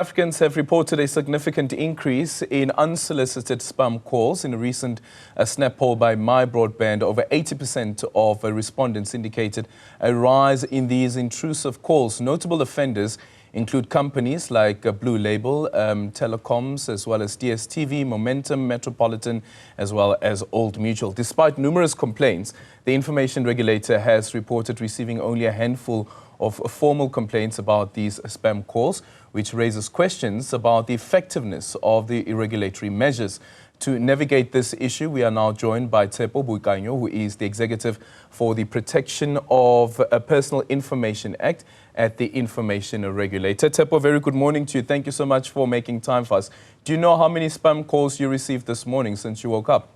Africans have reported a significant increase in unsolicited spam calls. In a recent snap poll by Mybroadband, over 80% of respondents indicated a rise in these intrusive calls. Notable offenders include companies like Blue Label, Telecoms, as well as DStv, Momentum, Metropolitan, as well as Old Mutual. Despite numerous complaints, the Information Regulator has reported receiving only a handful of formal complaints about these spam calls, which raises questions about the effectiveness of the regulatory measures. To navigate this issue, we are now joined by Tshepo Boikanyo, who is the Executive for the Protection of Personal Information Act at the Information Regulator. Tshepo, very good morning to you. Thank you so much for making time for us. Do you know how many spam calls you received this morning since you woke up?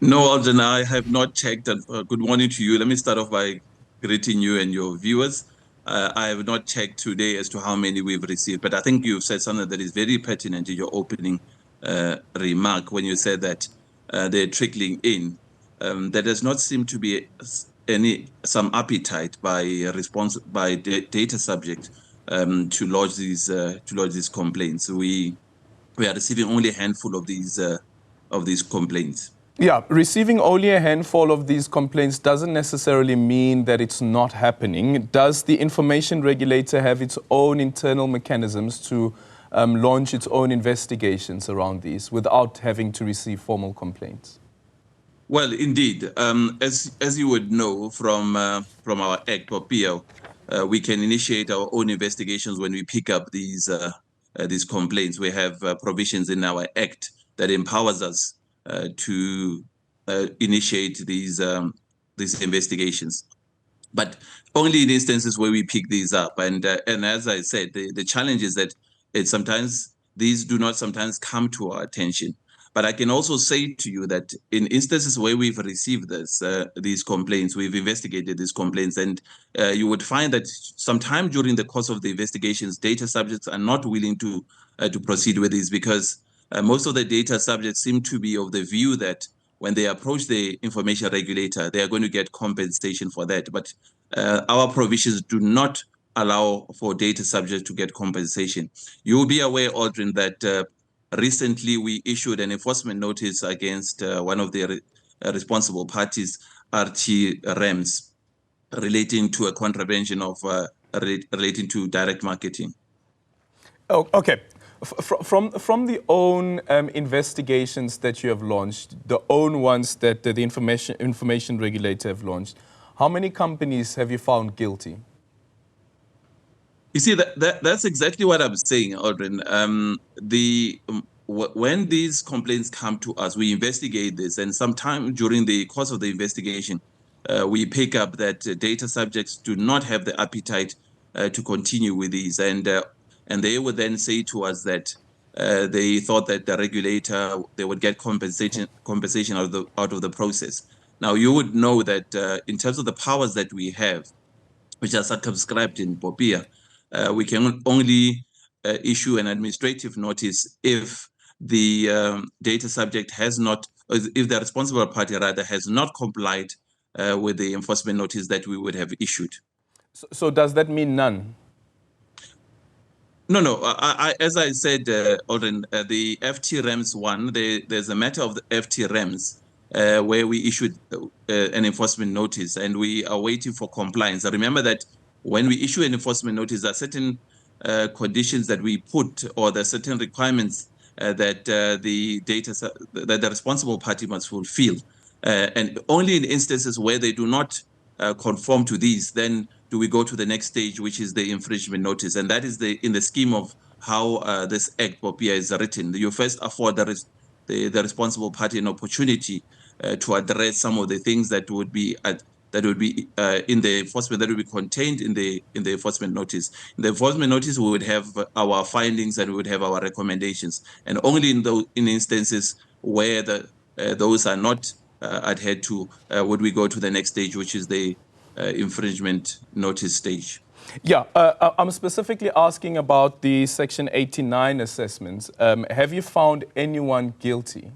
No, Alden, I have not checked. Good morning to you. Let me start off by greeting you and your viewers. I have not checked today as to how many we've received, but I think you've said something that is very pertinent in your opening remark when you said that they're trickling in. There does not seem to be some appetite by data subject to lodge these complaints. We are receiving only a handful of these complaints. Yeah, receiving only a handful of these complaints doesn't necessarily mean that it's not happening. Does the Information Regulator have its own internal mechanisms to launch its own investigations around these without having to receive formal complaints? Well, indeed, as you would know from our Act or PO, we can initiate our own investigations when we pick up these complaints. We have provisions in our Act that empowers us to initiate these investigations, but only in instances where we pick these up. And as I said, the challenge is that these do not sometimes come to our attention. But I can also say to you that in instances where we've received these complaints, we've investigated these complaints, and you would find that sometime during the course of the investigations, data subjects are not willing to proceed with these because most of the data subjects seem to be of the view that when they approach the Information Regulator, they are going to get compensation for that. But our provisions do not allow for data subjects to get compensation. You will be aware, Aldrin, that recently we issued an enforcement notice against one of the responsible parties, RT REMS, relating to a contravention of relating to direct marketing. Oh, okay. From the own investigations that you have launched, the own ones that the Information Regulator have launched, how many companies have you found guilty? You see, that's exactly what I'm saying, Aldrin. When these complaints come to us, we investigate this, and sometime during the course of the investigation, we pick up that data subjects do not have the appetite to continue with these, and they would then say to us that they thought that the regulator, they would get compensation out of the process. Now, you would know that in terms of the powers that we have, which are circumscribed in POPIA, we can only issue an administrative notice if the data subject has not, if the responsible party rather has not complied with the enforcement notice that we would have issued. So does that mean none? No. As I said, Alden, the FT REMS one, there's a matter of the FT REMS where we issued an enforcement notice and we are waiting for compliance. I remember that when we issue an enforcement notice, there are certain conditions that we put, or there are certain requirements that the responsible party must fulfill. And only in instances where they do not conform to these, then do we go to the next stage, which is the infringement notice. And that is in the scheme of how this Act POPIA is written. You first afford the responsible party an opportunity to address some of the things that would be in the enforcement, that would be contained in the enforcement notice. In the enforcement notice, we would have our findings and we would have our recommendations. And only in instances where those are not adhered to would we go to the next stage, which is the infringement notice stage. Yeah, I'm specifically asking about the Section 89 assessments. Have you found anyone guilty?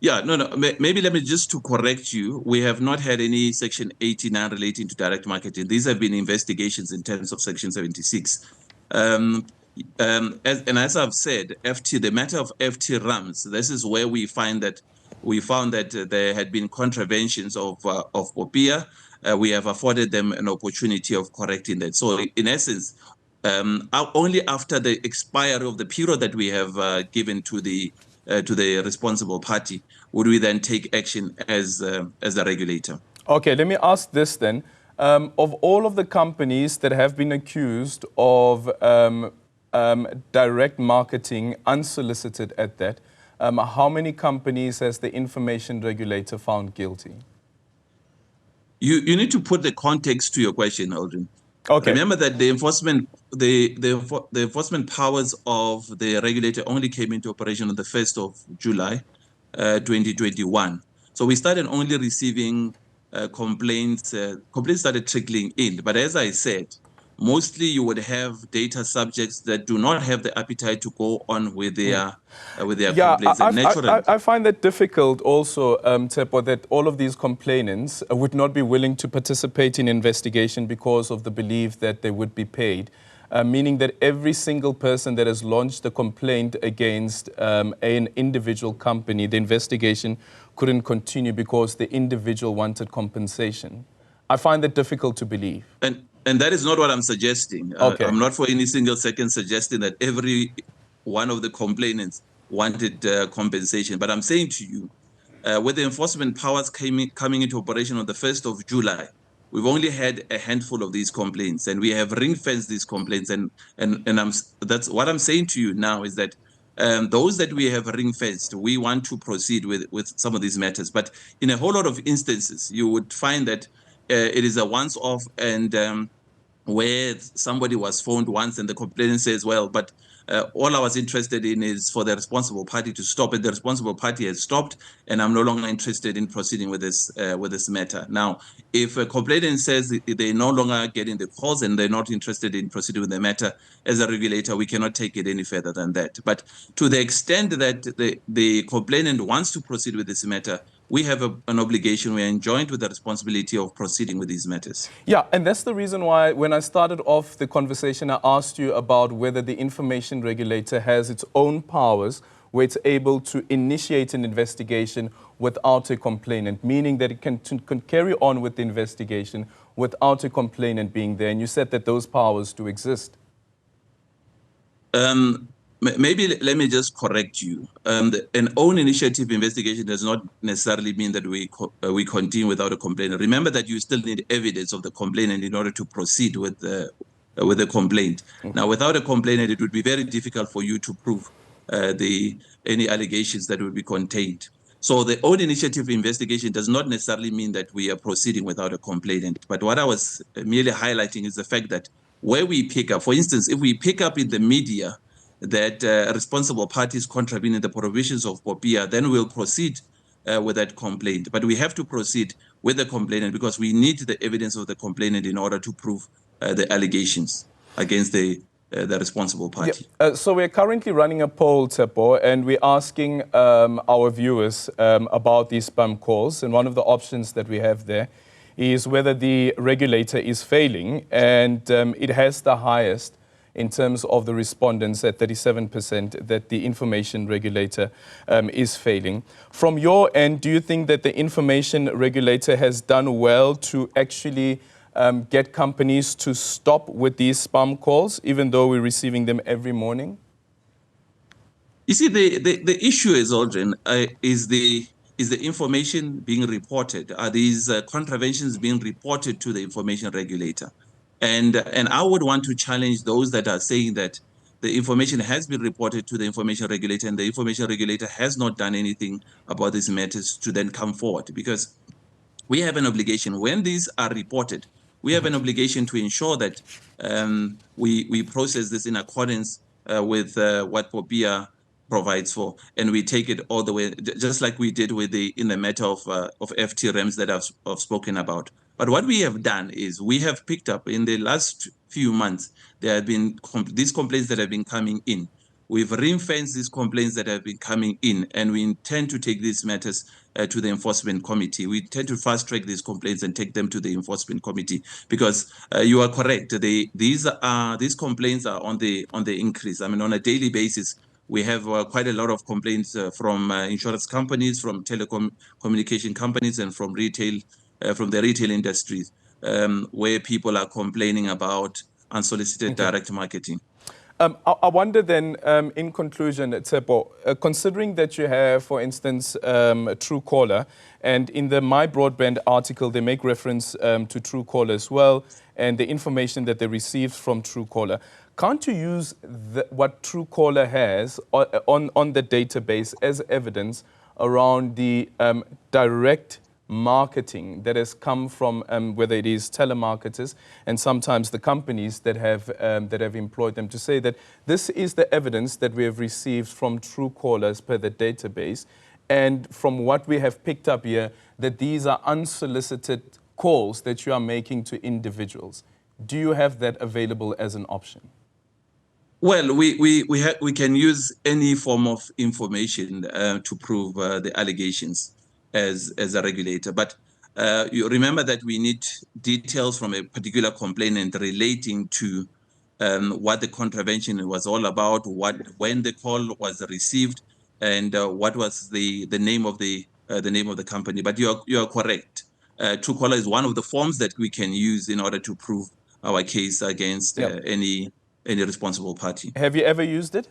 Yeah, no. Maybe let me just to correct you. We have not had any Section 89 relating to direct marketing. These have been investigations in terms of Section 76. As I've said, the matter of FT RAMs, this is where we found that there had been contraventions of POPIA. We have afforded them an opportunity of correcting that. So in essence, only after the expiry of the period that we have given to the responsible party would we then take action as the regulator. Okay, let me ask this then. Of all of the companies that have been accused of direct marketing, unsolicited at that, how many companies has the Information Regulator found guilty? You need to put the context to your question, Aldrin. Okay. Remember that the enforcement powers of the regulator only came into operation on the 1st of July, 2021. So we started only receiving complaints. Complaints started trickling in. But as I said, mostly you would have data subjects that do not have the appetite to go on with their complaints. I find that difficult also, Tshepo, that all of these complainants would not be willing to participate in investigation because of the belief that they would be paid, meaning that every single person that has launched a complaint against an individual company, the investigation couldn't continue because the individual wanted compensation. I find that difficult to believe. And that is not what I'm suggesting. Okay. I'm not for any single second suggesting that every one of the complainants wanted compensation. But I'm saying to you, with the enforcement powers coming into operation on the 1st of July, we've only had a handful of these complaints, and we have ring-fenced these complaints. And that's what I'm saying to you now is that those that we have ring-fenced, we want to proceed with some of these matters. But in a whole lot of instances, you would find that it is a once-off, and where somebody was phoned once and the complainant says, well, but all I was interested in is for the responsible party to stop it. The responsible party has stopped, and I'm no longer interested in proceeding with this matter. Now, if a complainant says they're no longer getting the calls and they're not interested in proceeding with the matter, as a regulator, we cannot take it any further than that. But to the extent that the complainant wants to proceed with this matter, we have an obligation, we are enjoined with the responsibility of proceeding with these matters. Yeah, and that's the reason why when I started off the conversation, I asked you about whether the Information Regulator has its own powers where it's able to initiate an investigation without a complainant, meaning that it can carry on with the investigation without a complainant being there. And you said that those powers do exist. Maybe let me just correct you. An own initiative investigation does not necessarily mean that we continue without a complainant. Remember that you still need evidence of the complainant in order to proceed with the complaint. Mm-hmm. Now, without a complainant, it would be very difficult for you to prove any allegations that would be contained. So the own initiative investigation does not necessarily mean that we are proceeding without a complainant. But what I was merely highlighting is the fact that where we pick up, for instance, if we pick up in the media that responsible parties contravene the provisions of POPIA, then we'll proceed with that complaint. But we have to proceed with the complainant because we need the evidence of the complainant in order to prove the allegations against the responsible party. Yeah. So we're currently running a poll, Tshepo, and we're asking our viewers about these spam calls. And one of the options that we have there is whether the regulator is failing, and it has the highest in terms of the respondents at 37% that the Information Regulator is failing. From your end, do you think that the Information Regulator has done well to actually get companies to stop with these spam calls, even though we're receiving them every morning? You see, the issue is, Aldrin, is the information being reported? Are these contraventions being reported to the Information Regulator? And I would want to challenge those that are saying that the information has been reported to the Information Regulator and the Information Regulator has not done anything about these matters to then come forward. Because we have an obligation, when these are reported, we have an obligation to ensure that we process this in accordance with what POPIA provides for, and we take it all the way, just like we did with in the matter of FTRMs that I've spoken about. But what we have done is we have picked up in the last few months, there have been these complaints that have been coming in. we've ring-fenced these complaints that have been coming in, and we intend to take these matters to the Enforcement Committee. We intend to fast-track these complaints and take them to the Enforcement Committee, because you are correct. These complaints are on the increase. I mean, on a daily basis, we have quite a lot of complaints from insurance companies, from communication companies, and from retail, from the retail industries, where people are complaining about unsolicited direct marketing. I wonder then, in conclusion, Tshepo, considering that you have, for instance, Truecaller, and in the Mybroadband article, they make reference to Truecaller as well, and the information that they received from Truecaller. Can't you use what Truecaller has on the database as evidence around the direct marketing that has come from whether it is telemarketers and sometimes the companies that have employed them, to say that this is the evidence that we have received from Truecaller as per the database, and from what we have picked up here, that these are unsolicited calls that you are making to individuals? Do you have that available as an option? Well, we can use any form of information to prove the allegations as a regulator. But you remember that we need details from a particular complainant relating to what the contravention was all about, when the call was received, and what was the name of the company. But you are correct. Truecaller is one of the forms that we can use in order to prove our case against any responsible party. Have you ever used it?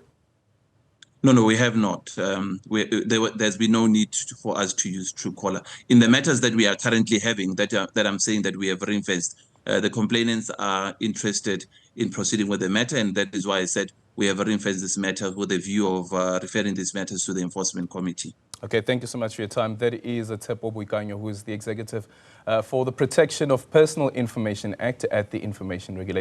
No, we have not. There's been no need for us to use Truecaller. In the matters that we are currently having, that I'm saying that we have ring-fenced, the complainants are interested in proceeding with the matter, and that is why I said we have ring-fenced this matter with a view of referring these matters to the Enforcement Committee. Okay, thank you so much for your time. That is Tshepo Boikanyo, who is the Executive for the Protection of Personal Information Act at the Information Regulator.